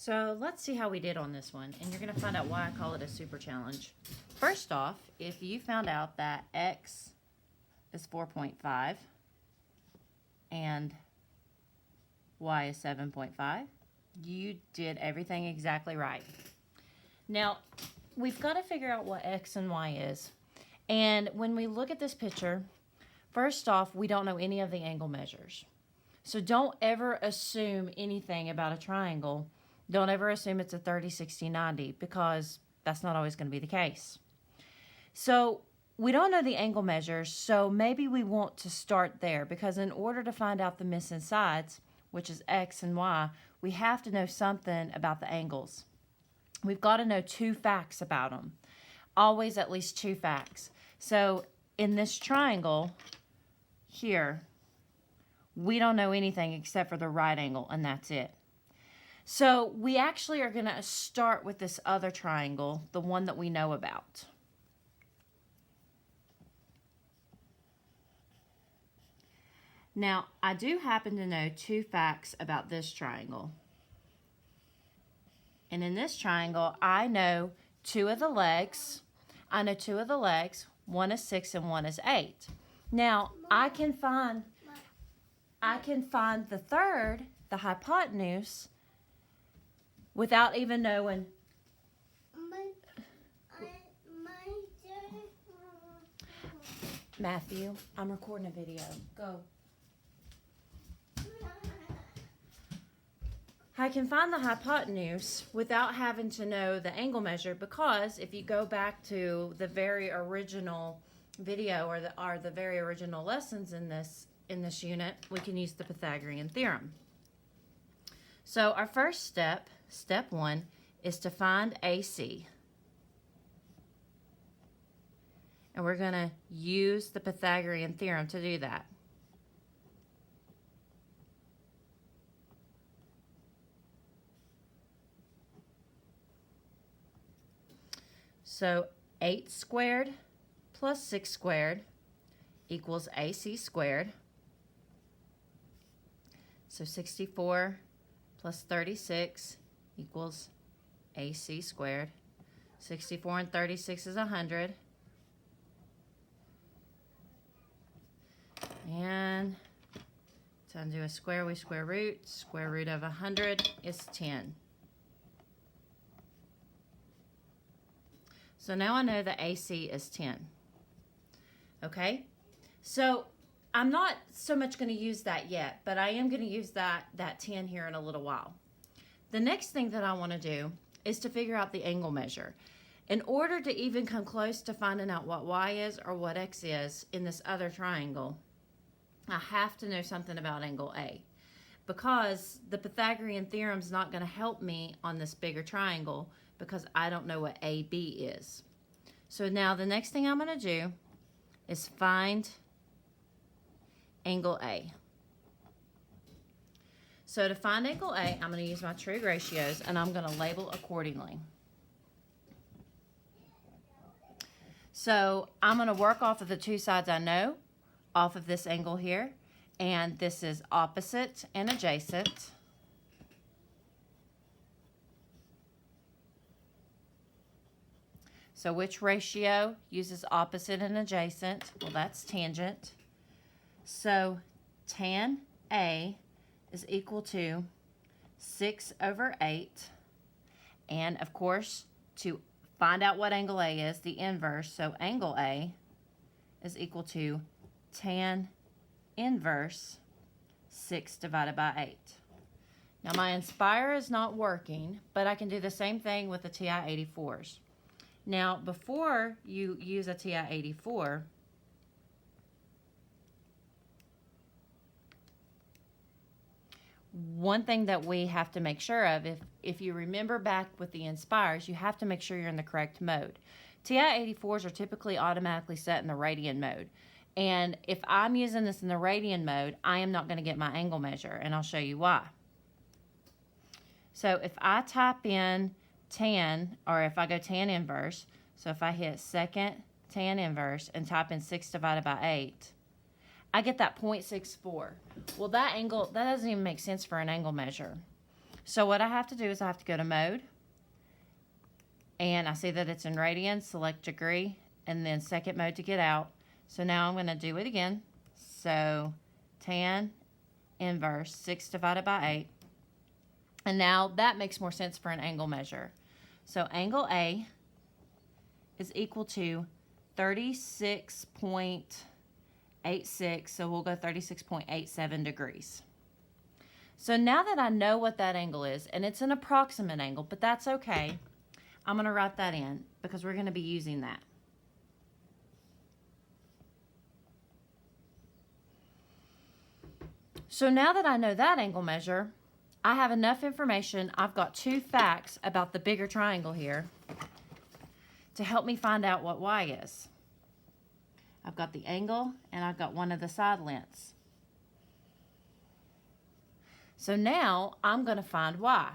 So let's see how we did on this one, and you're going to find out why I call it a super challenge. First off, if you found out that x is 4.5 and y is 7.5, you did everything exactly right. Now, we've got to figure out what x and y is. And when we look at this picture, first off, we don't know any of the angle measures. So don't ever assume anything about a triangle. Don't ever assume it's a 30, 60, 90, because that's not always going to be the case. So we don't know the angle measures, so maybe we want to start there, because in order to find out the missing sides, which is x and y, we have to know something about the angles. We've got to know 2 facts about them. Always at least 2 facts. So in this triangle here, we don't know anything except for the right angle, and that's it. So we actually are going to start with this other triangle, the one that we know about. Now, I do happen to know 2 facts about this triangle. And in this triangle, I know 2 of the legs. I know 2 of the legs. One is 6 and one is 8. Now, I can find the third, the hypotenuse, without even knowing. Matthew, I'm recording a video. Go. I can find the hypotenuse without having to know the angle measure, because if you go back to the very original video or the very original lessons in this unit, we can use the Pythagorean theorem. So our first step, step 1, is to find AC. And we're going to use the Pythagorean theorem to do that. So 8 squared plus 6 squared equals AC squared. So 64 plus 36 equals AC squared. 64 and 36 is 100. And to undo a square, we square root. Square root of 100 is 10. So now I know the AC is 10. Okay? So I'm not so much going to use that yet, but I am going to use that 10 here in a little while. The next thing that I want to do is to figure out the angle measure. In order to even come close to finding out what y is or what x is in this other triangle, I have to know something about angle A, because the Pythagorean theorem is not going to help me on this bigger triangle because I don't know what AB is. So now the next thing I'm going to do is find angle A. So to find angle A, I'm going to use my trig ratios, and I'm going to label accordingly. So I'm going to work off of the 2 sides I know, off of this angle here, and this is opposite and adjacent. So which ratio uses opposite and adjacent? Well, that's tangent. So tan A is equal to 6 over 8. And of course, to find out what angle A is, the inverse, so angle A is equal to tan inverse 6 divided by 8. Now my Inspire is not working, but I can do the same thing with the TI-84s. Now before you use a TI-84, one thing that we have to make sure of, if you remember back with the Inspires, you have to make sure you're in the correct mode. TI-84s are typically automatically set in the radian mode. And if I'm using this in the radian mode, I am not going to get my angle measure, and I'll show you why. So if I type in tan, or if I go tan inverse, so if I hit second tan inverse and type in 6 divided by 8, I get that 0.64. Well, that angle, that doesn't even make sense for an angle measure. So what I have to do is I have to go to mode, and I see that it's in radians, select degree, and then second mode to get out. So now I'm going to do it again. So tan inverse 6 divided by 8. And now that makes more sense for an angle measure. So angle A is equal to 36.86, so we'll go 36.87 degrees. So now that I know what that angle is, and it's an approximate angle, but that's okay, I'm going to write that in because we're going to be using that. So now that I know that angle measure, I have enough information. I've got 2 facts about the bigger triangle here to help me find out what y is. I've got the angle and I've got one of the side lengths. So now I'm going to find y.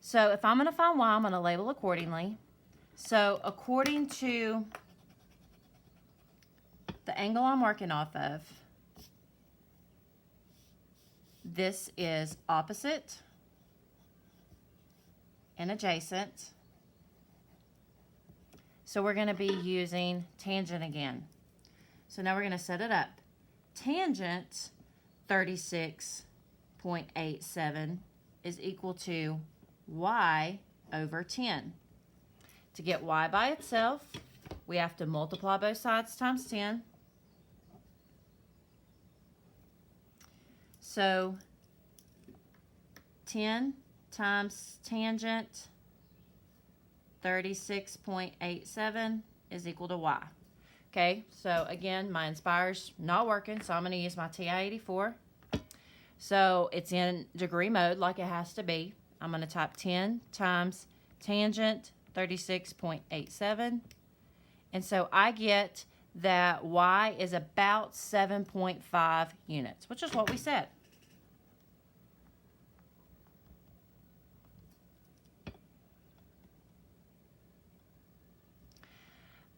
So if I'm going to find y, I'm going to label accordingly. So according to the angle I'm working off of, this is opposite and adjacent. So we're going to be using tangent again. So now we're going to set it up. Tangent 36.87 is equal to y over 10. To get y by itself, we have to multiply both sides times 10. So 10 times tangent 36.87 is equal to y. Okay, so again, my Inspire's not working, so I'm going to use my TI-84. So it's in degree mode like it has to be. I'm going to type 10 times tangent 36.87. And so I get that y is about 7.5 units, which is what we said.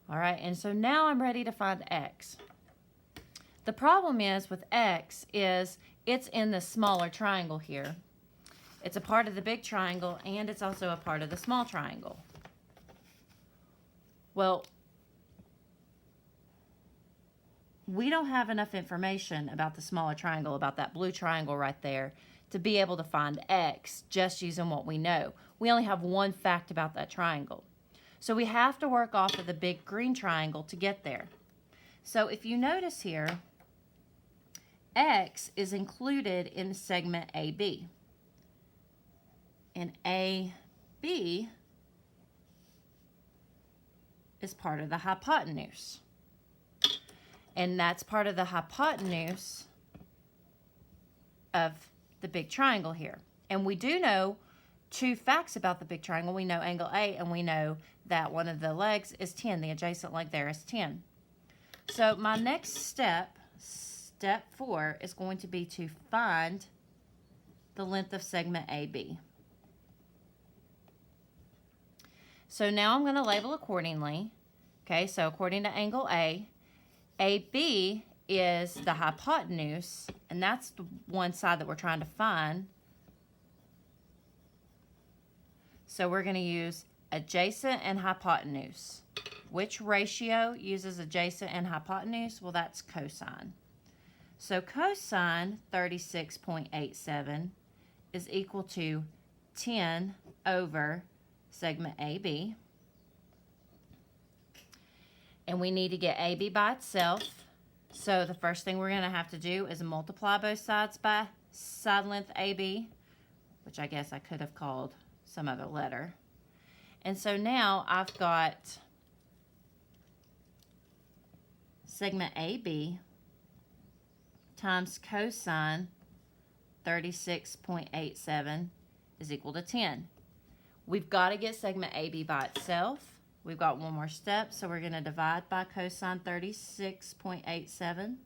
All right, and so now I'm ready to find x. The problem is with x is it's in the smaller triangle here. It's a part of the big triangle, and it's also a part of the small triangle. Well, we don't have enough information about the smaller triangle, about that blue triangle right there, to be able to find x just using what we know. We only have one fact about that triangle. So we have to work off of the big green triangle to get there. So if you notice here, x is included in segment AB. And AB is part of the hypotenuse. And that's part of the hypotenuse of the big triangle here. And we do know 2 facts about the big triangle. We know angle A, and we know that one of the legs is 10. The adjacent leg there is 10. So my next step, step 4, is going to be to find the length of segment AB. So now I'm going to label accordingly. Okay, so according to angle A, AB is the hypotenuse, and that's the one side that we're trying to find. So we're going to use adjacent and hypotenuse. Which ratio uses adjacent and hypotenuse? Well, that's cosine. So cosine 36.87 is equal to 10 over segment AB. And we need to get AB by itself. So the first thing we're going to have to do is multiply both sides by side length AB, which I guess I could have called some other letter. And so now I've got segment AB times cosine 36.87 is equal to 10. We've got to get segment AB by itself. We've got one more step, so we're going to divide by cosine 36.87.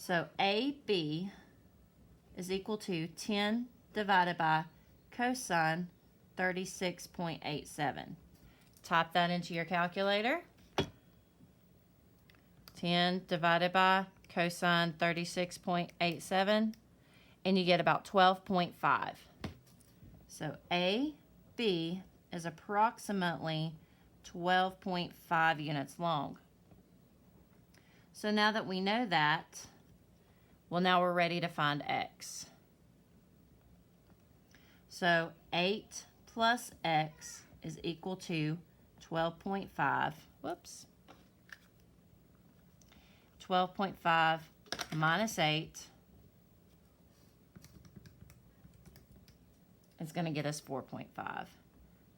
So AB is equal to 10 divided by cosine 36.87. Type that into your calculator. 10 divided by cosine 36.87, and you get about 12.5. So AB is approximately 12.5 units long. So now that we know that, well, now we're ready to find x. So 8 plus x is equal to 12.5. Whoops. 12.5 minus 8 is going to get us 4.5.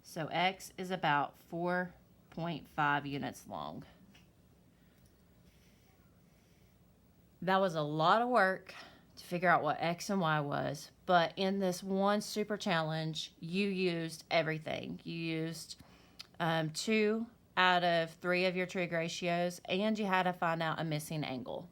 So x is about 4.5 units long. That was a lot of work to figure out what x and y was, but in this one super challenge, you used everything. You used 2 out of 3 of your trig ratios, and you had to find out a missing angle.